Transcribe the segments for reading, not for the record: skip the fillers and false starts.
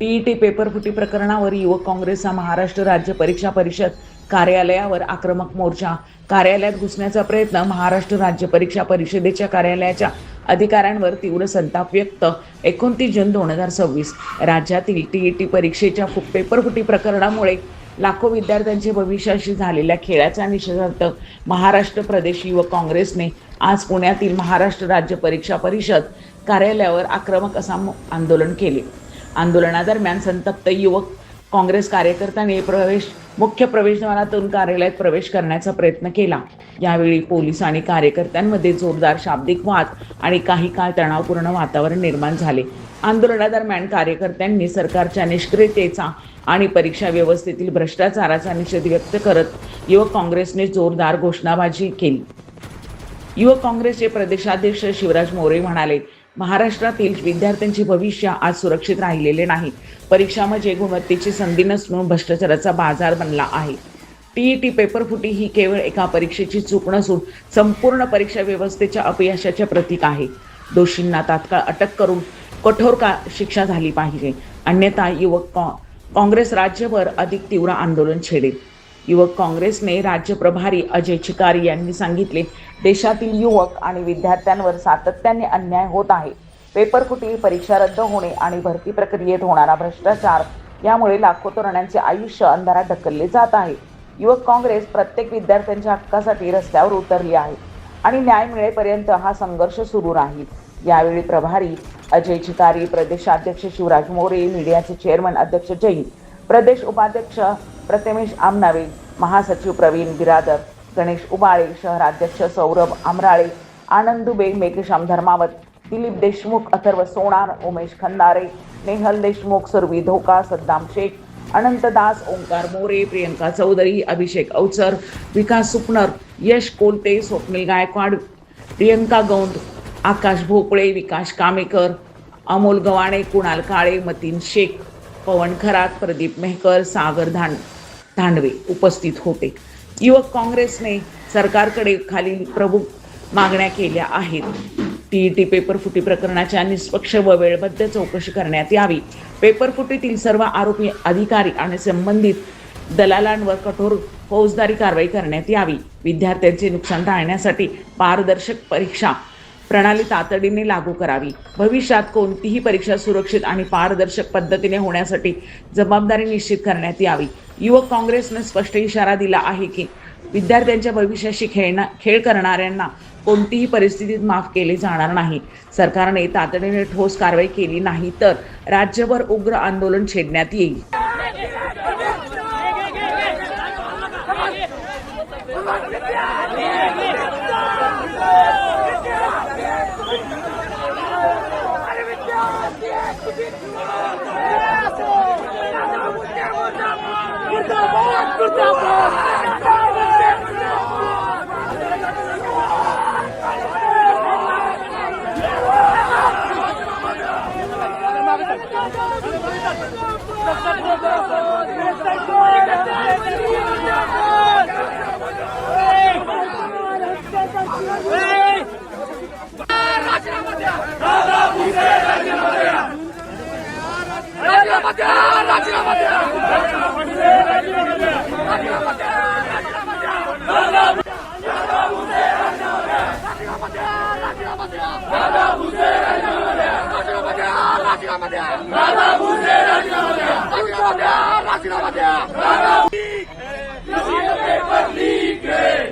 TET paper फुटी प्रकरणावर युवक काँग्रेसचा महाराष्ट्र राज्य परीक्षा परिषद कार्यालयावर आक्रमक मोर्चा. कार्यालयात घुसण्याचा प्रयत्न. महाराष्ट्र राज्य परीक्षा परिषदेच्या कार्यालयाच्या अधिकाऱ्यांवर तीव्र संताप व्यक्त. 29 जून 2026 राज्यातील टीईटी परीक्षेच्या पेपर फुटी प्रकरणामुळे लाखो विद्यार्थ्यांचे भविष्याशी झालेल्या खेळाच्या निषेधार्थ महाराष्ट्र प्रदेश युवक काँग्रेसने आज पुण्यातील महाराष्ट्र राज्य परीक्षा परिषद कार्यालयावर आक्रमक असा आंदोलन केले. आंदोलनादरम्यान संतप्त युवक काँग्रेस कार्यकर्त्यांनी मुख्य प्रवेशद्वारातून कार्यालयात प्रवेश करण्याचा प्रयत्न केला. यावेळी पोलीस आणि कार्यकर्त्यांमध्ये जोरदार शाब्दिक वाद आणि काही काळ तणावपूर्ण वातावरण निर्माण झाले. आंदोलनादरम्यान कार्यकर्त्यांनी सरकारच्या निष्क्रियतेचा आणि परीक्षा व्यवस्थेतील भ्रष्टाचाराचा निषेध व्यक्त करत युवक काँग्रेसने जोरदार घोषणाबाजी केली. युवक काँग्रेसचे प्रदेशाध्यक्ष शिवराज मोरे म्हणाले, महाराष्ट्रातील विद्यार्थ्यांचे भविष्य आज सुरक्षित राहिलेले नाही. परीक्षा म्हणजे गुणवत्तेची संधी नसून भ्रष्टाचाराचा बाजार बनला आहे. टीईटी पेपर फुटी ही केवळ एका परीक्षेची चूक नसून संपूर्ण परीक्षा व्यवस्थेच्या अपयशाचे प्रतीक आहे. दोषींना तात्काळ अटक करून कठोर शिक्षा झाली पाहिजे, अन्यथा युवक काँग्रेस राज्यभर अधिक तीव्र आंदोलन छेडेल. युवक काँग्रेसने राज्य प्रभारी अजय चिकारी यांनी सांगितले, देशातील युवक आणि विद्यार्थ्यांवर सातत्याने अन्याय होत आहे. पेपर फुटी, परीक्षा रद्द होणे आणि भरती प्रक्रियेत होणारा भ्रष्टाचार यामुळे लाखो तरुणांचे आयुष्य अंधारात ढकलले जात आहे. युवक काँग्रेस प्रत्येक विद्यार्थ्यांच्या हक्कासाठी रस्त्यावर उतरली आहे आणि न्याय मिळेपर्यंत हा संघर्ष सुरू राहील. यावेळी प्रभारी अजय चिकारी, प्रदेशाध्यक्ष शिवराज मोरे, मीडियाचे चेअरमन अध्यक्ष जैन, प्रदेश उपाध्यक्ष प्रथमेश आमनावे, महासचिव प्रवीण बिरादर, गणेश उबाळे, शहराध्यक्ष सौरभ आमराळे, आनंद दुबे, मेघश्याम धर्मावत, दिलीप देशमुख, अथर्व सोनार, उमेश खंदारे, नेहल देशमुख, सुरवी धोका, सद्दाम शेख, अनंत दास, ओंकार मोरे, प्रियंका चौधरी, अभिषेक अवचर, विकास सुपनर, यश कोलते, स्वप्नील गायकवाड, प्रियंका गौंद, आकाश भोपळे, विकास कामेकर, अमोल गवाणे, कुणाल काळे, मतीन शेख, पवन खरात, प्रदीप मेहकर, सागर धांडवे उपस्थित होते. युवक काँग्रेसने सरकारकडे खालील प्रमुख मागण्या केल्या आहेत. टीईटी पेपर फुटी प्रकरणाच्या निष्पक्ष व वेळबद्ध चौकशी करण्यात यावी. पेपर फुटीतील सर्व आरोपी अधिकारी आणि संबंधित दलालांवर कठोर फौजदारी कारवाई करण्यात यावी. विद्यार्थ्यांचे नुकसान टाळण्यासाठी पारदर्शक परीक्षा प्रणाली तातडीने लागू करावी. भविष्यात कोणतीही परीक्षा सुरक्षित आणि पारदर्शक पद्धतीने होण्यासाठी जबाबदारी निश्चित करण्यात यावी. युवक काँग्रेसने स्पष्ट इशारा दिला आहे की विद्यार्थ्यांच्या भविष्याशी खेळ करणाऱ्यांना कोणतीही परिस्थितीत माफ केले जाणार नाही. सरकारने तातडीने ठोस कारवाई केली नाही तर राज्यभर उग्र आंदोलन छेडण्यात येईल.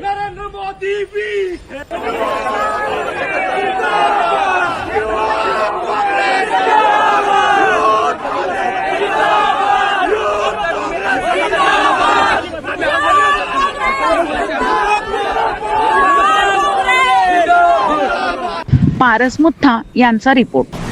नरेंद्र मोदी पारस मुथा यांचा रिपोर्ट.